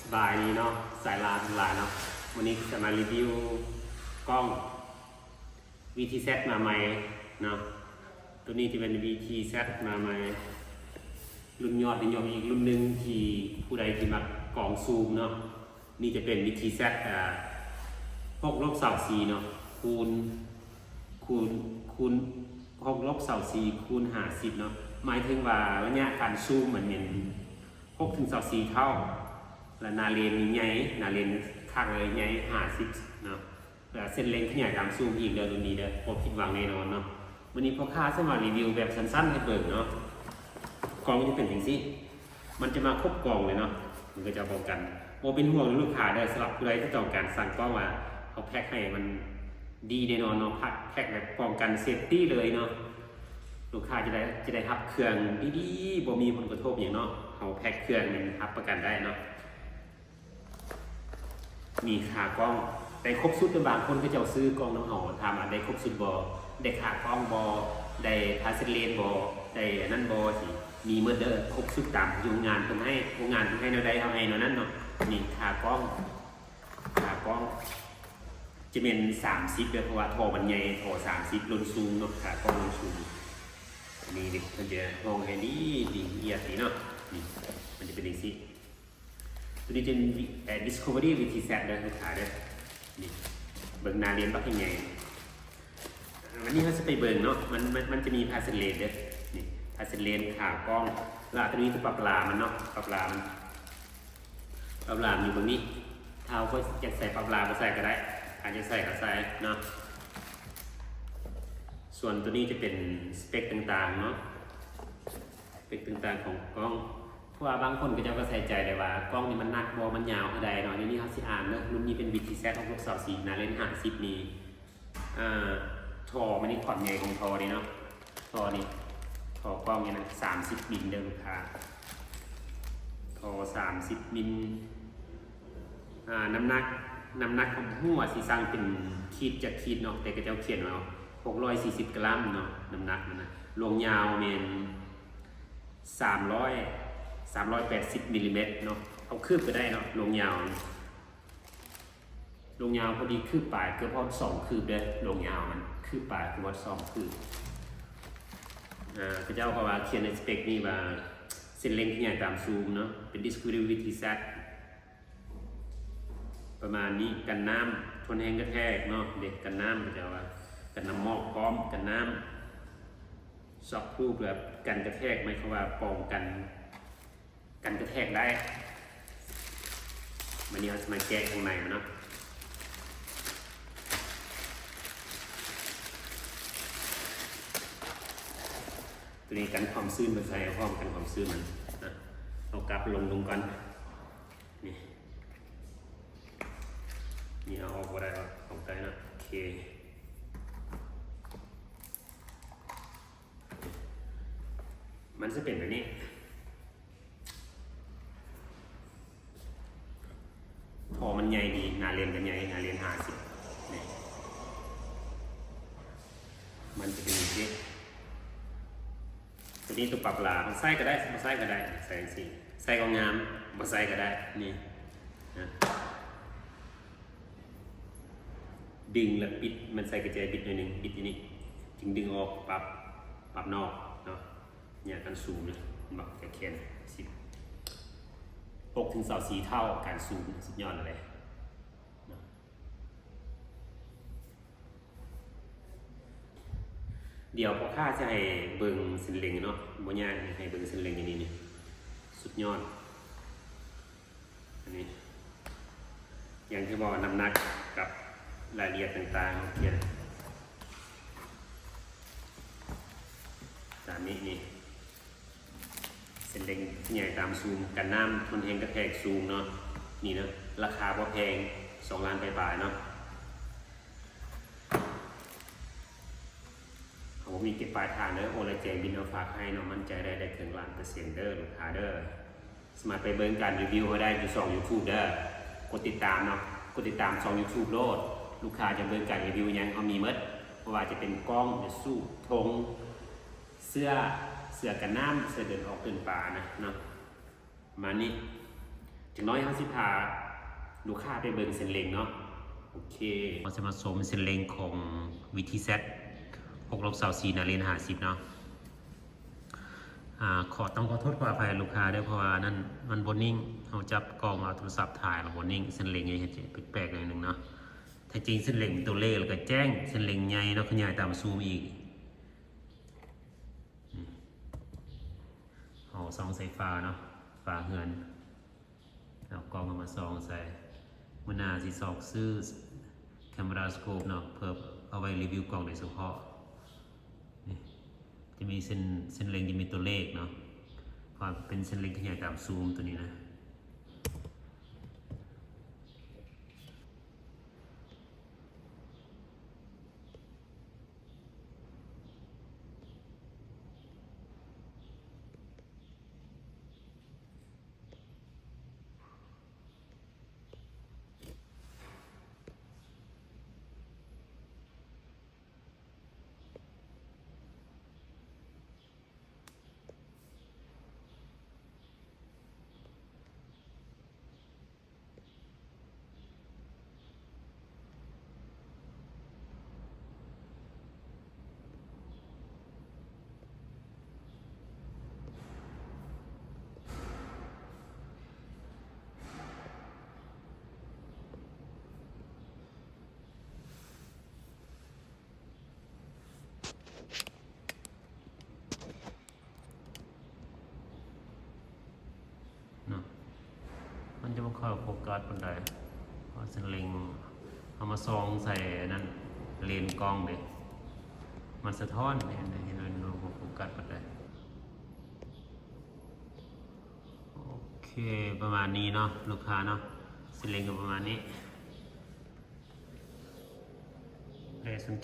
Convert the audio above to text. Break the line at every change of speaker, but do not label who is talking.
สบายดีเนาะสายลาทั้งหลายเนาะวันนี้จะมารีวิวกล้อง VTZ มาใหม่เนาะตัวนี้จะเป็น VTZ มาใหม่รุ่นยอดนิยมอีกรุ่นหนึ่งที่ผู้ใดที่มักกล้องซูมเนาะนี่จะเป็น VTZ 6-4เนาะคูณ6-4คูณ50เนาะหมายถึงว่าระยะการซูมเหมือน6-4เท่าและนาเลนใหญ่นาเลนข้างเลยใหญ่50เนาะแล้วเส้นเลนขยายตามซูมอีกเดือนรุ่นนี้เด้อผมผิดหวังแน่นอนเนาะวันนี้พ่อค้าจะมารีวิวแบบสั้นๆให้เบิ่งเนาะกล่องจะเป็นอย่างนี้มันจะมาครบกล่องเลยเนาะมันก็จะป้องกันโมเป็นห่วงลูกค้าได้สำหรับผู้ใดที่ต้องการสั่งกล้องว่าเขาแพ็คให้มันดีแน่นอนเนาะแพ็คแบบป้องกันเซฟตี้เลยเนาะลูกค้าจะได้รับเครื่องดีๆบ่มีผลกระทบอย่างเนาะเขาแพ็คเครื่องมันรับประกันได้เนาะมีขากล้องได้ครบสุดบางคนก็จะซื้อกล้องน้ำหอมทำได้ครบสุดบอได้ขากล้องบอได้พาสเลนบอได้นั่นบอสิมีเมื่อเด้อครบสุดตามอยู่งานเพิ่นให้โรงงานเพิ่นให้แนวใดเอาให้แนวนั้นเนาะนี่ขากล้องจะเป็น30เด้อเพราะว่าท่อมันใหญ่ท่อ30ล้นซูมเนาะขากล้องล้นซูมนี่ดิมันจะมองให้ดีละเอียดดีเนาะนี่มันจะเป็นอย่างนี้ตัวนี้เป็นDiscovery VTZ เด้อลูกค้าเด้อนี่เบิ่งหน้าเรียนบักยังไงวันนี้เราจะไปเบิ่งเนาะมันจะมีพาสเลนเด้อนี่พาสเลนขากล้องแล้วตัวนี้คือปรับลามันเนาะปรับลาอยู่ตรงนี้เท้าก็จะใส่ปรับลาก็ใส่ก็ได้อาจจะใส่ก็ใส่เนาะส่วนตัวนี้จะเป็นสเปคต่างๆเนาะสเปคต่างๆของกล้องเพราะว่าบางคนก็จะใส่ใจเลยว่ากล้องนี่มันหนักบอมันยาวเท่าใดเนาะเดี๋ยวนี้เขาสิอ่านเนาะรุ่นนี้เป็น VTZ 6-4นาเลนส์50นี่ท่อมันนี่ขอดใหญ่ของท่อนี่เนาะท่อกล้องเนี่ยนะ30มิลเด้อลูกค้าท่อ30มิลน้ำหนักของหัวสีสั่งเป็นขีดจากขีดเนาะแต่ก็จะเขียนไว้640 กรัมเนาะน้ำหนักมันนะรวมยาวเป็น380มิลลิเมตรเนาะเอาคืบก็ได้เนาะลงยาวพอดีคืบปลายเกือบพอ2คืบเด้อลงยาวมันคืบปลายคือว่า2คืบพระเจ้าก็ว่าเขียนในสเปคนี่ว่าเส้นเล็งที่ใหญ่ตามซูมเนาะเป็น Discovery VTZ ประมาณนี้กันน้ำทนแรงกระแทกเนาะเด็กกันน้ำพระเจ้าว่ากันน้ำหมอกพร้อมกันน้ำช็อครูปแบบกันกระแทกหมายความว่าป้องกันกระแทกได้มันนี้เราจะมาแกะข้างในมันเนาะตัวนี้กันความชื้นมาใส่พร้อมกันความชื้นมันนะเอากลับลงกันนี่เอาออกก็ได้ว่าของใจนะโอเคมันจะเป็นแบบนี้พอมันใหญ่ดีนาเรียนกันใหญ่นาเรียน50นี่มันจะเป็นอย่างนี้ตัวนี้ตัวปรับลาใส่ก็ได้ไม่ใส่ก็ได้ใส่สิใส่ก็งามไม่ใส่ก็ได้นี่นะดึงแล้วปิดมันใส่กระจายบิดหน่อยนึงปิดที่นี่จึงดึงออกปรับนอกเนาะเนี่ยการซูมเนี่ยบักจะเขียน6-4เท่าการซูมสุดยอดเลยเดี๋ยวพอค่าจะให้เบิ่งเส้นเล็งเนาะบ่ยากให้เบิ่งเส้นเล็งอย่างนี้นี่สุดยอดอันนี้อย่างที่บอกน้ำหนักกับรายละเอียดต่างๆเขียนตามนี้นี่เส้นเล็งใหญ่ตามซูมกันน้ำทนแรงกระแทกซูมเนาะนี่เนาะราคาพอแพง2 ล้านปลายๆเนาะผมมีเก็บปลายทางเด้อโอละแจงบินเอาฝากให้เนาะมั่นใจได้ถึง1,000,000%เด้อลูกค้าเด้อสามารถไปเบิ่งการรีวิวเขาได้อยู่2 YouTube เด้อกดติดตามเนาะกดติดตาม2 YouTube โลดลูกค้าจะเบิ่งการรีวิวยังเขามีหมดเพราะว่าจะเป็นกล้องสู้ธงเสื้อกันน้ำเสื้อเดินออกเดินป่านะเนาะมานี่ จังน้อยเขาสิพาลูกค้าไปเบิ่งเส้นเล็งเนาะโอเคเราจะมาชมเส้นเล็งของวิธีเซต6 ลบ24นาเรน50เนาะต้องขอโทษขออภัยลูกค้าด้วยเพราะว่านั่นมันบนนิ่งเอาจับกล้องเอาโทรศัพท์ถ่ายแล้วบนนิ่งเส้นเล็งใหญ่เห็นแปลกๆหน่อยหนึ่งเนาะแท้จริงเส้นเล็งตัวเลขแล้วก็แจ้งเส้นเล็งใหญ่เนาะขยายตามซูมอีกเอาซองใส่ฟ้าเนาะฟ้าเฮือนเอากล้องมาซองใส่มือหน้าสีซอกซื้อแคมราสโคปเนาะเพิ่มเอาไว้รีวิวกล้องโดยเฉพาะนี่จะมีเส้นเล็งจะมีตัวเลขเนาะพอเป็นเส้นเล็งขยายตามซูมตัวนี้นะมันจะมาคอยโฟกัสบนใดพอเส้นเล็งเอามาซองใส่นั่นเลนกล้องเด็มันสะท้อนเห็นมันโฟกัสบนใดโอเคประมาณนี้เนาะลูกค้าเนาะเส้นเล็งก็ประมาณนี้ใครสนใจ